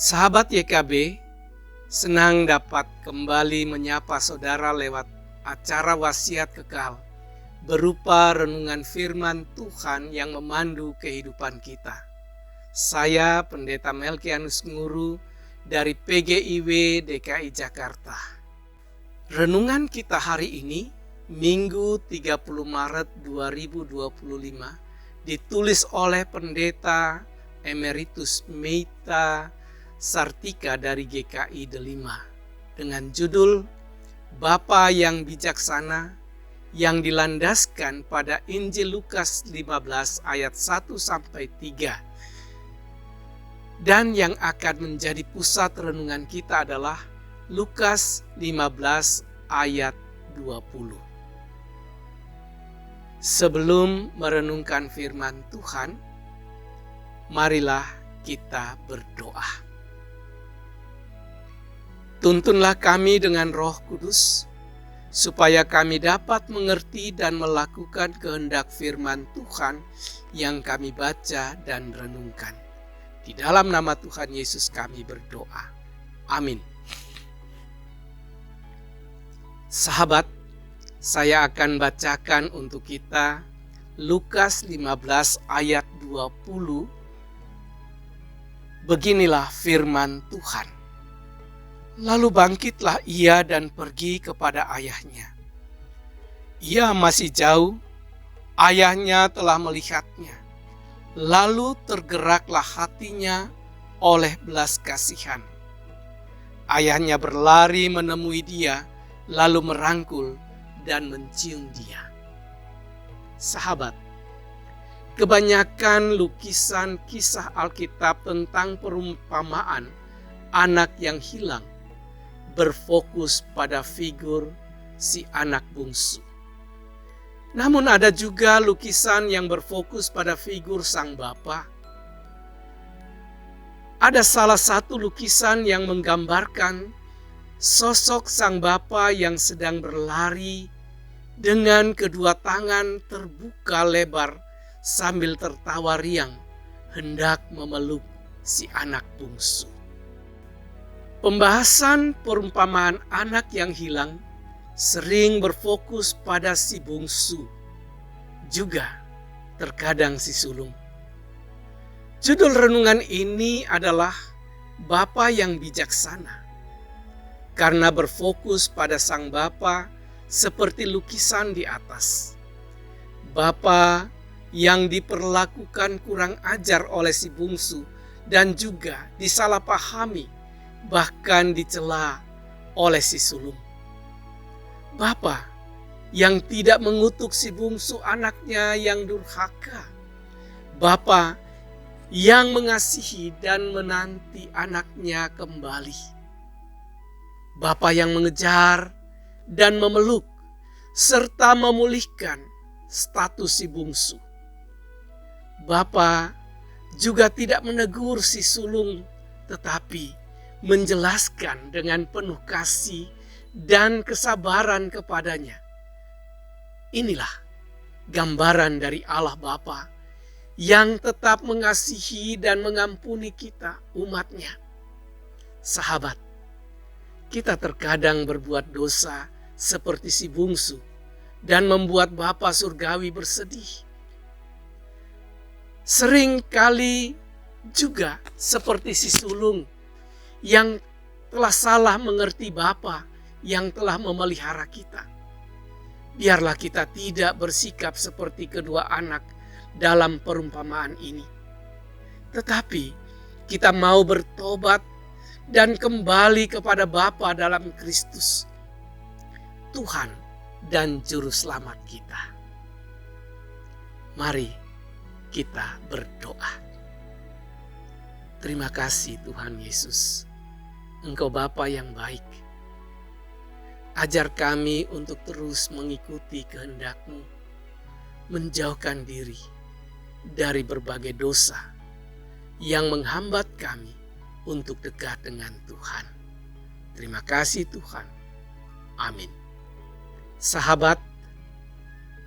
Sahabat YKB, senang dapat kembali menyapa saudara lewat acara Wasiat Kekal berupa renungan firman Tuhan yang memandu kehidupan kita. Saya Pendeta Melkianus Nguru dari PGIW DKI Jakarta. Renungan kita hari ini, Minggu 30 Maret 2025, ditulis oleh Pendeta Emeritus Meita Sartika dari GKI Delima dengan judul Bapa yang Bijaksana, yang dilandaskan pada Injil Lukas 15 ayat 1-3. Dan yang akan menjadi pusat renungan kita adalah Lukas 15 ayat 20. Sebelum merenungkan firman Tuhan, marilah kita berdoa. Tuntunlah kami dengan Roh Kudus, supaya kami dapat mengerti dan melakukan kehendak firman Tuhan yang kami baca dan renungkan. Di dalam nama Tuhan Yesus kami berdoa. Amin. Sahabat, saya akan bacakan untuk kita Lukas 15 ayat 20. Beginilah firman Tuhan. Lalu bangkitlah ia dan pergi kepada ayahnya. Ia masih jauh, ayahnya telah melihatnya. Lalu tergeraklah hatinya oleh belas kasihan. Ayahnya berlari menemui dia, lalu merangkul dan mencium dia. Sahabat, kebanyakan lukisan kisah Alkitab tentang perumpamaan anak yang hilang berfokus pada figur si anak bungsu. Namun ada juga lukisan yang berfokus pada figur sang bapa. Ada salah satu lukisan yang menggambarkan sosok sang bapa yang sedang berlari dengan kedua tangan terbuka lebar sambil tertawa riang hendak memeluk si anak bungsu. Pembahasan perumpamaan anak yang hilang sering berfokus pada si bungsu, juga terkadang si sulung. Judul renungan ini adalah Bapa yang Bijaksana, karena berfokus pada sang bapa seperti lukisan di atas. Bapa yang diperlakukan kurang ajar oleh si bungsu dan juga disalahpahami, bahkan dicela oleh si sulung. Bapa yang tidak mengutuk si bungsu anaknya yang durhaka. Bapa yang mengasihi dan menanti anaknya kembali. Bapa yang mengejar dan memeluk serta memulihkan status si bungsu. Bapa juga tidak menegur si sulung, tetapi menjelaskan dengan penuh kasih dan kesabaran kepadanya. Inilah gambaran dari Allah Bapa yang tetap mengasihi dan mengampuni kita, umatnya. Sahabat, kita terkadang berbuat dosa seperti si bungsu dan membuat Bapa surgawi bersedih. Sering kali juga seperti si sulung yang telah salah mengerti Bapa yang telah memelihara kita. Biarlah kita tidak bersikap seperti kedua anak dalam perumpamaan ini. Tetapi kita mau bertobat dan kembali kepada Bapa dalam Kristus, Tuhan dan Juru Selamat kita. Mari kita berdoa. Terima kasih Tuhan Yesus. Engkau Bapa yang baik. Ajar kami untuk terus mengikuti kehendak-Mu, menjauhkan diri dari berbagai dosa yang menghambat kami untuk dekat dengan Tuhan. Terima kasih Tuhan. Amin. Sahabat,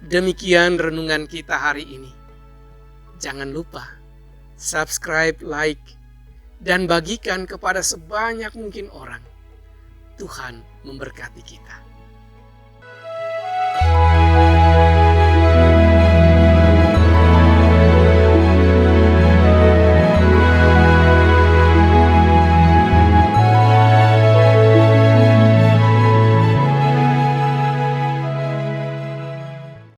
demikian renungan kita hari ini. Jangan lupa subscribe, like, dan bagikan kepada sebanyak mungkin orang. Tuhan memberkati kita.